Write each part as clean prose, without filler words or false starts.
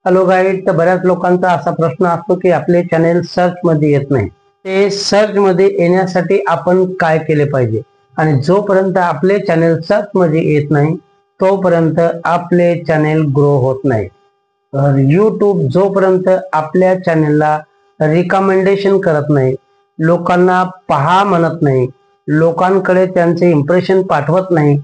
Hello guide, तर बऱ्याच लोकांचा असा प्रश्न असतो की आपले चॅनेल सर्च मध्ये येत नाही। ते सर्च मध्ये येण्यासाठी आपण काय केले पाहिजे? आणि जोपर्यंत आपले चॅनेल सर्च मध्ये येत नाही तोपर्यंत आपले चॅनेल ग्रो होत नाही। यूट्यूब जोपर्यंत आपल्या चॅनेलला रिकमेंडेशन करत नाही, लोकांना पहा म्हणत नाही, लोकांकडे त्यांचे इम्प्रेशन पाठवत नाही,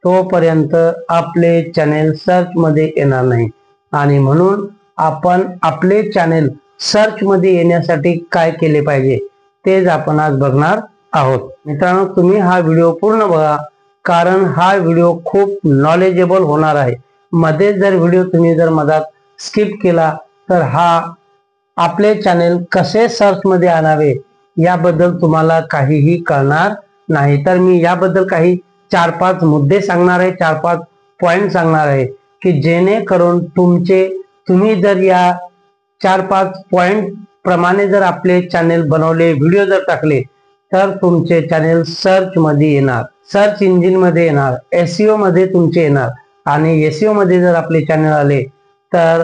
तोपर्यंत आपले चॅनेल सर्च मध्ये येणार नाही। आणि म्हणून आपण आपले चॅनेल सर्च मध्ये येण्यासाठी काय केले पाहिजे तेच आपण आज बघणार आहोत। मित्रांनो, तुम्ही हा व्हिडिओ पूर्ण बघा, कारण हा व्हिडिओ खूप नॉलेजेबल होणार आहे। मध्ये जर व्हिडिओ तुम्ही मधात स्किप केला तर आपले चॅनेल कसे सर्च मध्ये आणावे याबद्दल तुम्हाला काहीही कळणार नाही। तर मी याबद्दल काही 4-5 मुद्दे सांगणार आहे, 4-5 पॉइंट सांगणार आहे की जेणेकरून तुम्ही जर या 4-5 पॉइंट प्रमाणे जर आपले चॅनेल बनवले, व्हिडिओ जर टाकले तर तुमचे चॅनेल सर्च मध्ये येणार, सर्च इंजिन मध्ये येणार, एसईओ मध्ये तुमचे येणार। आणि एसईओ मध्ये जर आपले चॅनेल आले तर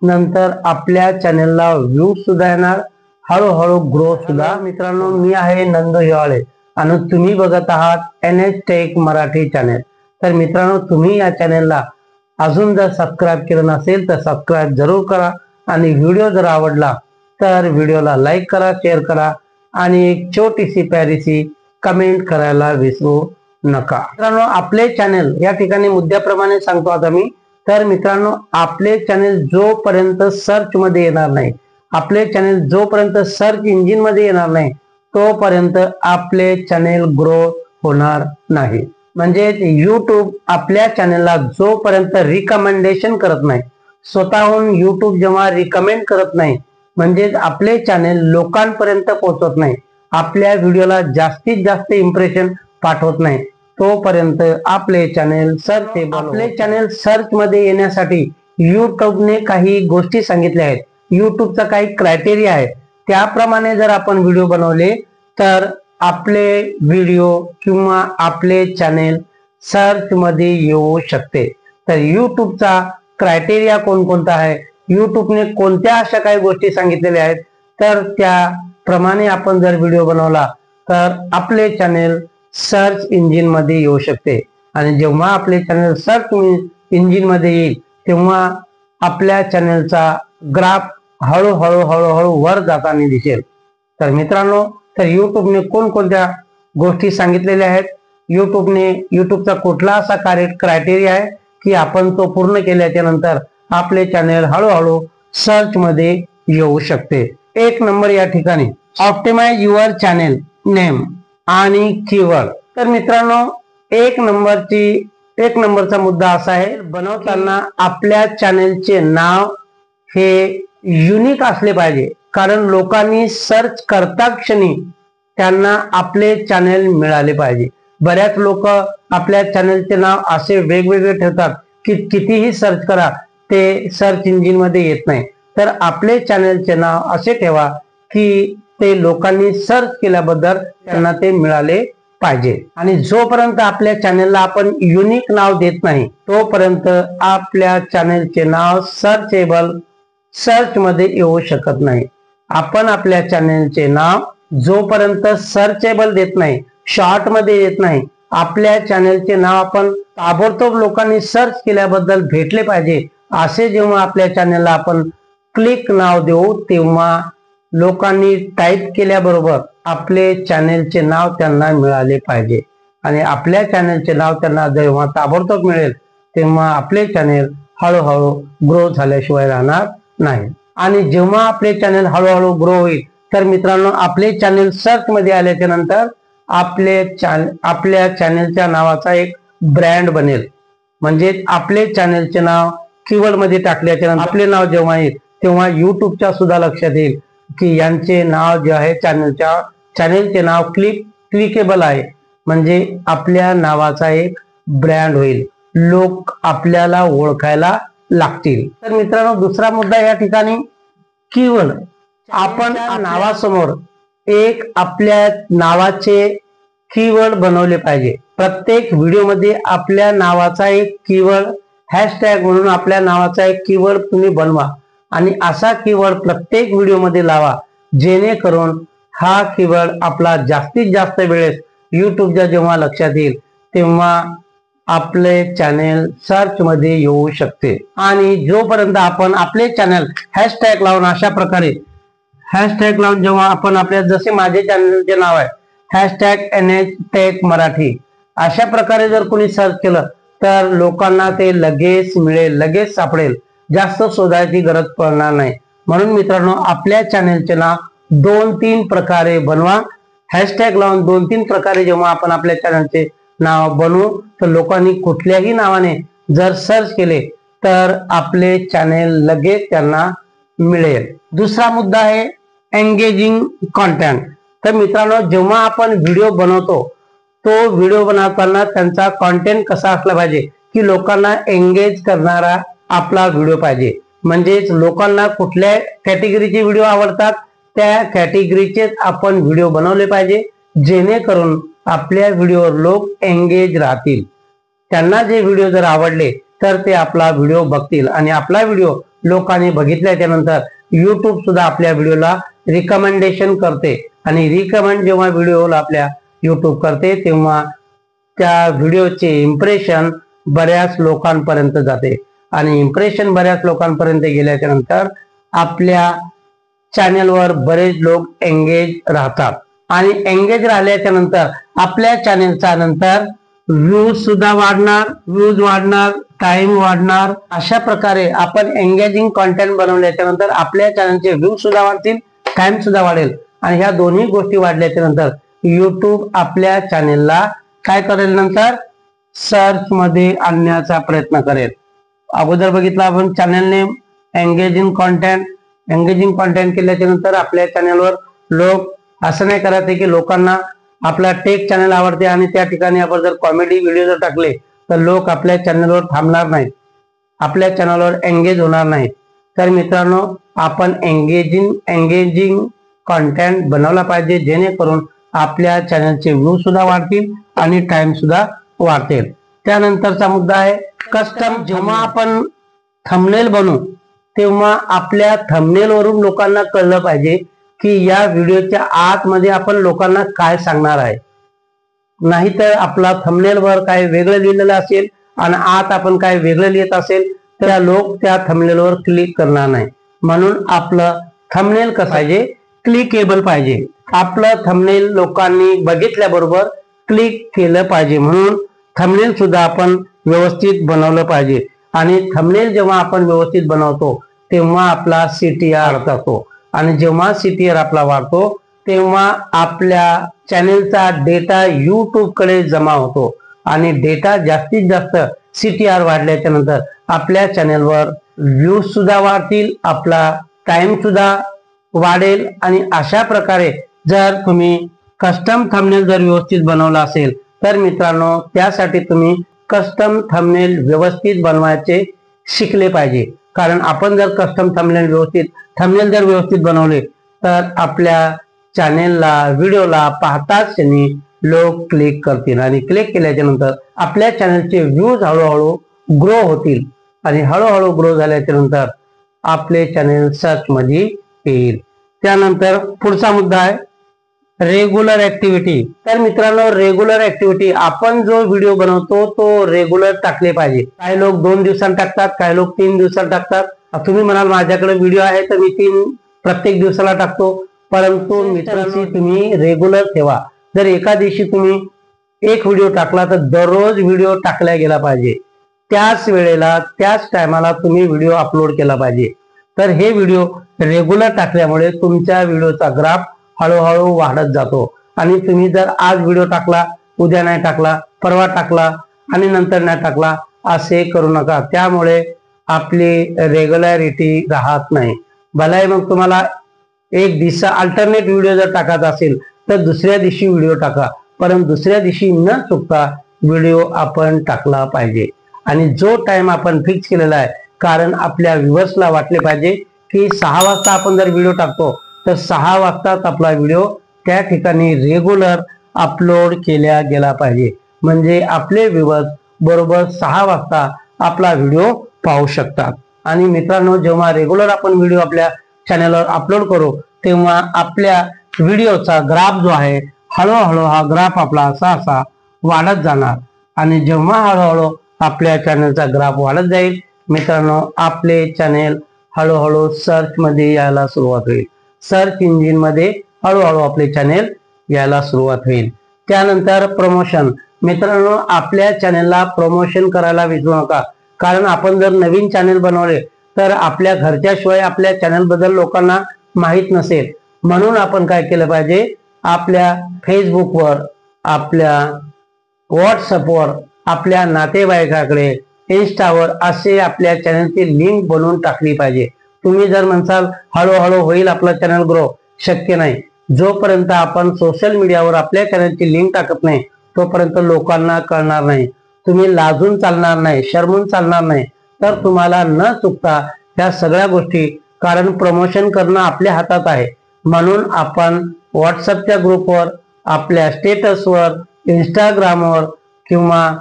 नंतर आपल्या चॅनेलला व्ह्यू सुद्धा येणार, हळूहळू ग्रो सुद्धा। मित्रांनो, मी आहे नंदू हिवाळे आणि तुम्ही बघत आहात NH टेक मराठी चॅनेल। तर मित्रांनो, तुम्ही या चॅनेलला अजून जर सबस्क्राइब केलं नसेल तर सबस्क्राइब जरूर करा आणि व्हिडिओ जर आवडला तर व्हिडिओला लाईक करा, शेअर करा आणि एक छोटीशी प्यारीशी कमेंट करायला विसरू नका। मित्रांनो, आपले चॅनेल या ठिकाणी मुद्द्याप्रमाणे सांगतो आता मी। तर मित्रांनो, आपले चॅनेल जोपर्यंत सर्च मध्ये येणार नाही, आपले चॅनेल जोपर्यंत सर्च इंजिन मध्ये येणार नाही तोपर्यंत आपले चॅनेल ग्रो होणार नाही। म्हणजे यूट्यूब आपल्या चॅनेलला जोपर्यंत रिकमेंडेशन करत नाही, स्वतःहून यूट्यूब जेव्हा रिकमेंड करत नाही, म्हणजे आपले चॅनेल लोकांपर्यंत पोहोचत नाही, आपल्या व्हिडिओला जास्तीत जास्त इम्प्रेशन पाठवत नाही, तोपर्यंत आपले चॅनेल सर्चेबल। आपले चॅनेल सर्च मध्ये येण्यासाठी यूट्यूबने काही गोष्टी सांगितल्या आहेत, यूट्यूबचा काही क्रायटेरिया आहे, त्याप्रमाणे जर आपण व्हिडिओ बनवले तर आपले व्हिडिओ किंवा आपले चॅनेल सर्च मध्ये येऊ शकते। तर यूट्यूबचा क्रायटेरिया कोणकोणता आहे, यूट्यूबने कोणत्या अशा काही गोष्टी सांगितलेल्या आहेत, तर त्याप्रमाणे आपण जर व्हिडिओ बनवला तर आपले चॅनेल सर्च इंजिन मध्ये येऊ शकते। आणि जेव्हा आपले चॅनेल सर्च इंजिन मध्ये येईल तेव्हा आपल्या चॅनेलचा ग्राफ हळूहळू हळूहळू वर जाताना दिसेल। तर मित्रांनो, तर यूट्यूबने कोणकोणत्या गोष्टी सांगितलेल्या आहेत, यूट्यूबचा कुठला असा क्रायटेरिया आहे की आपण तो पूर्ण केल्याच्या नंतर आपले चॅनेल हळूहळू सर्च मध्ये येऊ शकते। 1 नंबर या ठिकाणी ऑप्टिमाइज युअर चॅनेल नेम आणि कीवर्ड। तर मित्रांनो, 1 नंबरचा मुद्दा असा आहे, बनवताना आपल्या चॅनेलचे नाव हे युनिक असले पाहिजे, कारण लोकांनी सर्च करता क्षणी त्यांना आपले चॅनेल मिळाले पाहिजे। बऱ्याच लोक आपल्या चॅनेलचे नाव असे वेगवेगळे ठेवतात की कितीही सर्च करा ते सर्च इंजिन मध्ये येत नाही। तर आपले चॅनेलचे नाव असे ठेवा की ते लोकांनी सर्च केल्याबद्दल त्यांना ते मिळाले पाहिजे। आणि जोपर्यंत आपल्या चॅनेलला आपण युनिक नाव देत नाही तोपर्यंत आपल्या चॅनेलचे नाव सर्च मध्ये येऊ शकत नाही। आपण आपल्या चॅनेलचे नाव जोपर्यंत सर्चेबल देत नाही, शॉर्ट मध्ये येत नाही, आपल्या चॅनेलचे नाव आपण ताबडतोब लोकांनी सर्च केल्याबद्दल भेटले पाहिजे, असे जेव्हा आपल्या चॅनेलला आपण क्लिक नाव देऊ तेव्हा लोकांनी टाईप केल्याबरोबर आपले चॅनेलचे नाव त्यांना मिळाले पाहिजे। आणि आपल्या चॅनेलचे नाव त्यांना जेव्हा ताबडतोब मिळेल तेव्हा आपले चॅनेल हळूहळू ग्रो झाल्याशिवाय राहणार नाही। आणि जेव्हा आपले चॅनेल हळूहळू ग्रो होईल तर मित्रांनो, आपले चॅनेल सर्च मध्ये आल्याच्या नंतर आपल्या चॅनेलच्या नावाचा एक ब्रँड बनेल। म्हणजे आपले चॅनेलचे नाव कीवर्ड मध्ये टाकल्याच्या नंतर आपले नाव जेव्हा येईल तेव्हा यूट्यूबच्या सुद्धा लक्षात येईल की यांचे नाव जे आहे, चॅनेलचे नाव क्लिकेबल आहे, म्हणजे आपल्या नावाचा एक ब्रँड होईल, लोक आपल्याला ओळखायला लागतील। तर मित्रांनो, दुसरा मुद्दा या ठिकाणी कीवर्ड। आपण नावासमोर एक आपल्या नावाचे कीवर्ड बनवले पाहिजे। प्रत्येक व्हिडिओ मध्ये आपल्या नावाचा एक कीवर्ड हॅशटॅग म्हणून आपल्या नावाचा एक कीवर्ड तुम्ही बनवा आणि असा कीवर्ड प्रत्येक व्हिडिओमध्ये लावा, जेणेकरून हा कीवर्ड आपला जास्तीत जास्त वेळेस युट्यूबच्या जेव्हा लक्षात येईल तेव्हा आपले चॅनेल सर्च मध्ये येऊ शकते। आणि जोपर्यंत आपण आपले चॅनेल हॅशटॅग लावून अशा प्रकारे हॅशटॅग लावून जेव्हा आपण आपल्या, जसे माझे चॅनलचे नाव आहे हॅशटॅग NH टेक मराठी, अशा प्रकारे जर कोणी सर्च केलं तर लोकांना ते लगेच मिळेल, लगेच सापडेल, जास्त शोधायची गरज पडणार नाही। म्हणून मित्रांनो, आपल्या चॅनेलचे नाव 2-3 प्रकारे बनवा। हॅशटॅग लावून 2-3 प्रकारे जेव्हा आपण आपल्या चॅनलचे नाव बनवू तर लोकांनी कुठल्याही नावाने जर सर्च केले तर आपले चॅनेल लगेच त्यांना मिळेल। दुसरा मुद्दा आहे एंगेजिंग कंटेंट। तर मित्रांनो, जेव्हा आपण व्हिडिओ बनवतो तो व्हिडिओ बनवताना त्यांचा कंटेंट कसा असला पाहिजे की लोकांना एंगेज करणारा आपला व्हिडिओ पाहिजे। म्हणजेच लोकांना कुठल्या कॅटेगरीचे व्हिडिओ आवडतात त्या कॅटेगरीचेच आपण व्हिडिओ बनवले पाहिजे, जेणेकरून आपल्या व्हिडिओवर लोक एंगेज राहतील। त्यांना जे व्हिडिओ जर आवडले तर ते आपला व्हिडिओ बघतील आणि आपला व्हिडिओ लोकांनी बघितल्याच्या नंतर युट्यूब सुद्धा आपल्या व्हिडिओला रिकमेंडेशन करते आणि रिकमेंड जेव्हा व्हिडिओला आपल्या युट्यूब करते तेव्हा त्या व्हिडिओचे इम्प्रेशन बऱ्याच लोकांपर्यंत जाते आणि इम्प्रेशन बऱ्याच लोकांपर्यंत गेल्याच्या नंतर आपल्या चॅनेलवर बरेच लोक एंगेज राहतात आणि एंगेज राहिल्याच्या नंतर आपल्या चॅनेलचा नंतर व्ह्यूज सुद्धा वाढणार, टाइम वाढणार। अशा प्रकारे आपण एंगेजिंग कंटेंट बनवल्याच्या नंतर आपल्या चॅनलचे व्ह्यूज सुद्धा वाढतील, टाइम सुद्धा वाढेल आणि ह्या दोन्ही गोष्टी वाढल्याच्या नंतर युट्यूब आपल्या चॅनेलला काय करेल, नंतर सर्च मध्ये आणण्याचा प्रयत्न करेल। अगोदर बघितलं आपण चॅनल नेम, एंगेजिंग कंटेंट केल्याच्या नंतर आपल्या चॅनलवर लोक असं नाही करायचे की लोकांना आपला टेक चॅनल आवडते आणि त्या ठिकाणी आपण जर कॉमेडी व्हिडिओ जर टाकले तर लोक आपल्या चॅनलवर थांबणार नाहीत, आपल्या चॅनलवर एंगेज होणार नाहीत। तर मित्रांनो, आपण एंगेजिंग कंटेंट बनवला पाहिजे, जेणेकरून आपल्या चॅनलचे व्ह्यू सुद्धा वाढतील आणि टाइम सुद्धा वाढतील। त्यानंतरचा मुद्दा आहे कस्टम। जेव्हा आपण थंबनेल बनवू तेव्हा आपल्या थंबनेल वरून लोकांना कळलं पाहिजे की या व्हिडिओच्या आतमध्ये आपण लोकांना काय सांगणार आहे। नाहीतर आपला थंबनेल वर काय वेगळं लिहिलेलं असेल आणि आत आपण काय वेगळं लिहित असेल तर लोक त्या थंबनेल वर क्लिक करणार नाही। म्हणून आपलं थंबनेल कसं पाहिजे, क्लिकेबल पाहिजे। आपलं थंबनेल लोकांनी बघितल्याबरोबर क्लिक केलं पाहिजे, म्हणून थंबनेल सुद्धा आपण व्यवस्थित बनवलं पाहिजे। आणि थंबनेल जेव्हा आपण व्यवस्थित बनवतो तेव्हा आपला CTR वाढतो आणि जेव्हा CTR आपला वाढतो तेव्हा आपल्या चॅनेलचा डेटा युट्यूब कडे जमा होतो आणि डेटा जास्तीत जास्त CTR वाढल्याच्या नंतर आपल्या चॅनेलवर व्ह्यूज सुद्धा वाढतील, आपला टाइम सुद्धा वाढेल। आणि अशा प्रकारे जर तुम्ही कस्टम थंबनेल जर व्यवस्थित बनवला असेल तर मित्रांनो, त्यासाठी तुम्ही कस्टम थंबनेल व्यवस्थित बनवायचे शिकले पाहिजे। कारण आपण जर कस्टम थंबनेल जर व्यवस्थित बनवले तर आपल्या चॅनेलला, व्हिडिओला पाहताच क्षणी लोक क्लिक करतील आणि क्लिक केल्याच्या नंतर आपल्या चॅनेलचे व्ह्यूज हळूहळू ग्रो होतील आणि हळूहळू ग्रो झाल्याच्या नंतर आपले चॅनेल सर्च मध्ये येईल। त्यानंतर पुढचा मुद्दा आहे रेग्युलर ऍक्टिव्हिटी। तर मित्रांनो, रेग्युलर ऍक्टिव्हिटी, आपण जो व्हिडिओ बनवतो तो रेग्युलर टाकले पाहिजे। काही लोक 2 दिवसांनी टाकतात, काही लोक 3 दिवसांनी टाकतात। तुम्ही म्हणाल माझ्याकडे व्हिडिओ आहे तर मी प्रत्येक दिवसाला टाकतो, परंतु मित्रांनो तुम्ही रेग्युलर ठेवा। जर एका दिवशी तुम्ही एक व्हिडिओ टाकला तर दररोज व्हिडिओ टाकला गेला पाहिजे, त्याच वेळेला त्याच टायमाला तुम्ही व्हिडिओ अपलोड केला पाहिजे। तर हे व्हिडिओ रेग्युलर टाकल्यामुळे तुमच्या व्हिडिओचा ग्राफ हळूहळू वाढत जातो आणि तुम्ही जर आज व्हिडिओ टाकला, उद्या नाही टाकला, परवा टाकला आणि नंतर नाही टाकला, असे करू नका। त्यामुळे आपली रेग्युलॅरिटी राहत नाही। भलाही मग तुम्हाला एक दिवसा अल्टरनेट व्हिडिओ जर टाकायचा असेल तर दुसऱ्या दिवशी व्हिडिओ टाका, परंतु दुसऱ्या दिवशी न चुकता व्हिडिओ आपण टाकला पाहिजे। आणि जो टाइम आपण फिक्स केलेला आहे, कारण आपल्या व्ह्यूअर्सला वाटले पाहिजे की 6 वाजता आपण जर व्हिडिओ टाकतो तर 6 वाजताच आपला व्हिडिओ त्या ठिकाणी रेग्युलर अपलोड केला गेला पाहिजे। म्हणजे आपले व्ह्यूअर्स बरोबर 6 वाजता आपला व्हिडिओ पाहू शकतात। आणि मित्रांनो, जेव्हा रेग्युलर आपण व्हिडिओ आपल्या चॅनलवर अपलोड करू तेव्हा आपल्या व्हिडिओचा ग्राफ जो आहे हळूहळू हा ग्राफ आपला असा वाढत जाणार। आणि जेव्हा हळूहळू आपल्या चॅनलचा ग्राफ वाढत जाईल मित्रांनो, आपले चॅनल हळूहळू सर्च मध्ये यायला सुरुवात होईल। सर्च इंजिन मध्ये हळूहळू आपले चॅनल यायला सुरुवात होईल। त्यानंतर प्रमोशन। मित्रांनो, आपल्या चॅनलला प्रमोशन करायला विसरू नका, कारण आपण जर नवीन चॅनल बनवले तर आपल्या घरच्याशिवाय आपल्या चॅनल बद्दल लोकांना माहित नसेल। म्हणून आपण काय केलं पाहिजे, आपल्या फेसबुकवर, आपल्या व्हॉट्सअपवर, आपल्या नातेवाईकाकडे, इंस्टावर असे आपल्या चॅनलची लिंक बनवून टाकली पाहिजे। तुम्ही जर म्हणसाल हळूहळू होईल आपला चॅनल ग्रो, शक्य नाही। जोपर्यंत आपण सोशल मीडियावर आपल्या चॅनलची लिंक टाकत नाही तोपर्यंत लोकांना कळणार नाही। तुम्ही लाजून चालणार नाही, शरमून चालणार नाही। तर तुम्हाला न चुकता ह्या सगळ्या गोष्टी, कारण प्रमोशन करणं आपल्या हातात आहे, म्हणून आपण व्हॉट्सअपच्या ग्रुपवर, आपल्या स्टेटसवर, इंस्टाग्रामवर किंवा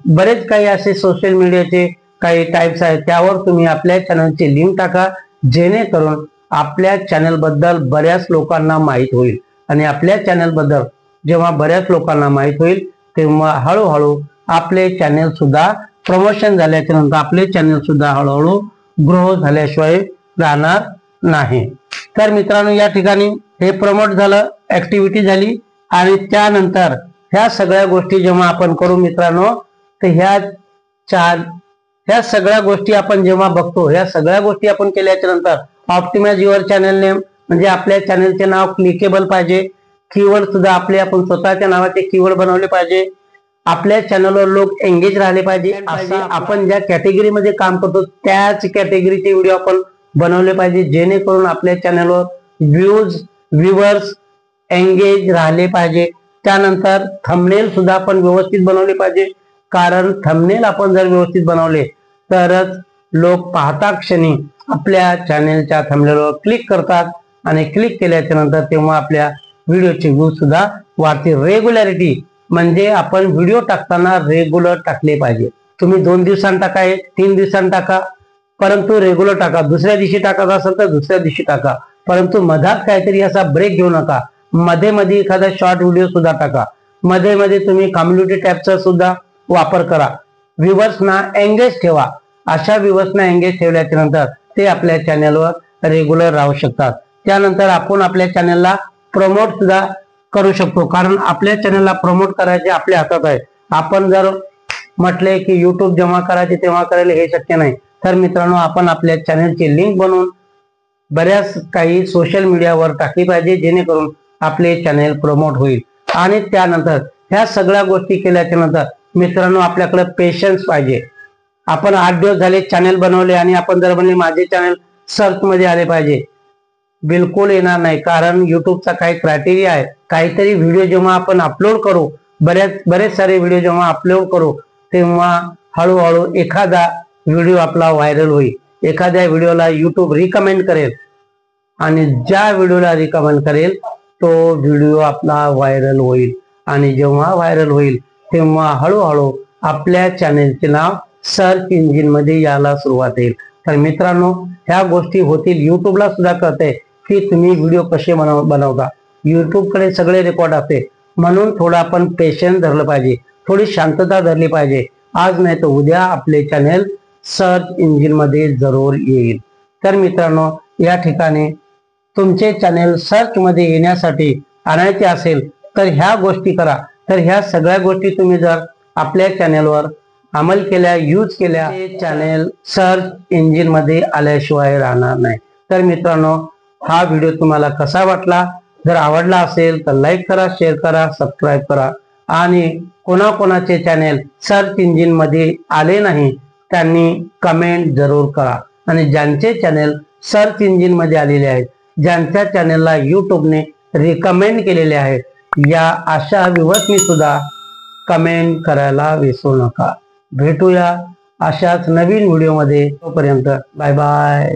बरेच काही असे सोशल मीडियाचे काही टाइप्स आहेत त्यावर तुम्ही आपल्या चॅनलची लिंक टाका, जेणेकरून आपल्या चॅनल बद्दल बऱ्याच लोकांना माहित होईल। आणि आपल्या चॅनल बद्दल जेव्हा बऱ्याच लोकांना माहित होईल तेव्हा हळूहळू आपले चॅनल सुद्धा प्रमोशन झाल्याच्या नंतर आपले चॅनल सुद्धा हळूहळू ग्रो झाल्याशिवाय राहणार नाही। तर मित्रांनो, या ठिकाणी हे प्रमोट झालं, ऍक्टिव्हिटी झाली। आणि त्यानंतर ह्या सगळ्या गोष्टी जेव्हा आपण करू मित्रांनो, तर ह्या सगळ्या गोष्टी आपण जेव्हा बघतो, ह्या सगळ्या गोष्टी आपण केल्याच्या नंतर ऑप्टिमाइज युअर चॅनल नेम, म्हणजे आपल्या चॅनलचे नाव क्लिकेबल पाहिजे। कीवर्ड सुद्धा आपले आपण स्वतःच्या नावाचे कीवर्ड बनवले पाहिजे। आपल्या चॅनलवर लोक एंगेज राहिले पाहिजे। असं आपण ज्या कॅटेगरीमध्ये काम करतो त्याच कॅटेगरीचे व्हिडिओ आपण बनवले पाहिजे, जेणेकरून आपल्या चॅनलवर व्ह्यूअर्स एंगेज राहिले पाहिजे। त्यानंतर थंबनेल सुद्धा आपण व्यवस्थित बनवले पाहिजे, कारण थंबनेल आपण जर व्यवस्थित बनवले तरच लोक पाहता क्षणी आपल्या चॅनलच्या थंबनेलवर क्लिक करतात। आणि क्लिक केल्याच्या नंतर तेव्हा आपल्या व्हिडिओचे व्ह्यू सुद्धा वाढतील। रेग्युलॅरिटी म्हणजे आपण व्हिडिओ टाकताना रेग्युलर टाकले पाहिजे। तुम्ही 2 दिवसांनी टाका, 3 दिवसांनी टाका, परंतु रेग्युलर टाका। दुसऱ्या दिवशी टाकायचं असेल तर दुसऱ्या दिवशी टाका, परंतु मधात काहीतरी असा ब्रेक घेऊ नका। मध्ये मध्ये एखादा शॉर्ट व्हिडिओ सुद्धा टाका। मध्ये मध्ये तुम्ही कम्युनिटी टॅबचा सुद्धा वापर करा। व्ह्यूअर्सना एंगेज ठेवा। अशा व्ह्यूअर्सना एंगेज ठेवल्याच्या नंतर ते आपल्या चॅनलवर रेग्युलर राहू शकतात। त्यानंतर आपण आपल्या चॅनलला प्रमोट सुद्धा करू शकतो, कारण आपल्या चॅनलला प्रमोट करायचे आपल्या हातात आहे। आपण जर म्हटले की युट्यूब जेव्हा करायचे तेव्हा करायला, हे शक्य नाही। तर मित्रांनो, आपण आपल्या चॅनलची लिंक बनवून बऱ्याच काही सोशल मीडियावर टाकली पाहिजे, जेणेकरून आपले चॅनल प्रमोट होईल। आणि त्यानंतर ह्या सगळ्या गोष्टी केल्याच्या नंतर मित्रांनो, आपल्याकडे पेशन्स पाहिजे। आपण 8 दिवस झाले चॅनल बनवले आणि आपण जर म्हणले माझे चॅनल सर्च मध्ये आले पाहिजे, बिलकुल येणार नाही। कारण युट्यूबचा काही क्रायटेरिया आहे। काहीतरी व्हिडिओ जेव्हा आपण अपलोड करू, बरेच सारे व्हिडिओ जेव्हा अपलोड करू तेव्हा हळूहळू एखादा व्हिडिओ आपला व्हायरल होईल। एखाद्या व्हिडिओला युट्यूब रिकमेंड करेल आणि ज्या व्हिडिओला रिकमेंड करेल तो व्हिडिओ आपला व्हायरल होईल। आणि जेव्हा व्हायरल होईल तेव्हा हळूहळू आपल्या चॅनलचे नाव सर्च इंजिन मध्ये यायला सुरुवात होईल। तर मित्रांनो, ह्या गोष्टी होतील। युट्यूबला सुद्धा कळते की तुम्ही व्हिडिओ कसे बनवता। युट्यूबकडे सगळे रेकॉर्ड असते, म्हणून थोडं आपण पेशन्स धरलं पाहिजे, थोडी शांतता धरली पाहिजे। आज नाही तर उद्या आपले चॅनल सर्च इंजिन मध्ये जरूर येईल। तर मित्रांनो, या ठिकाणी तुमचे चॅनल सर्च मध्ये येण्यासाठी आणायचे असेल तर ह्या गोष्टी करा। तर ह्या सगळ्या गोष्टी तुम्ही जर आपल्या चॅनलवर अंमल केल्या, यूज केल्या, चॅनल सर्च इंजिन मध्ये आल्याशिवाय राहणार नाही। तर मित्रांनो, हा व्हिडिओ तुम्हाला कसा वाटला? जर आवडला असेल तर लाईक करा, शेअर करा, सबस्क्राईब करा। आणि कोणाकोणाचे चॅनल सर्च इंजिन मध्ये आले नाही त्यांनी कमेंट जरूर करा। आणि ज्यांचे चॅनल सर्च इंजिन मध्ये आलेले आहेत, ज्यांच्या चॅनलला युट्यूबने रिकमेंड केलेले आहेत, या अशा व्ह्यूअर्सनी सुद्धा कमेंट करायला विसरू नका। भेटूया अशाच नवीन व्हिडिओ मध्ये, तोपर्यंत बाय बाय।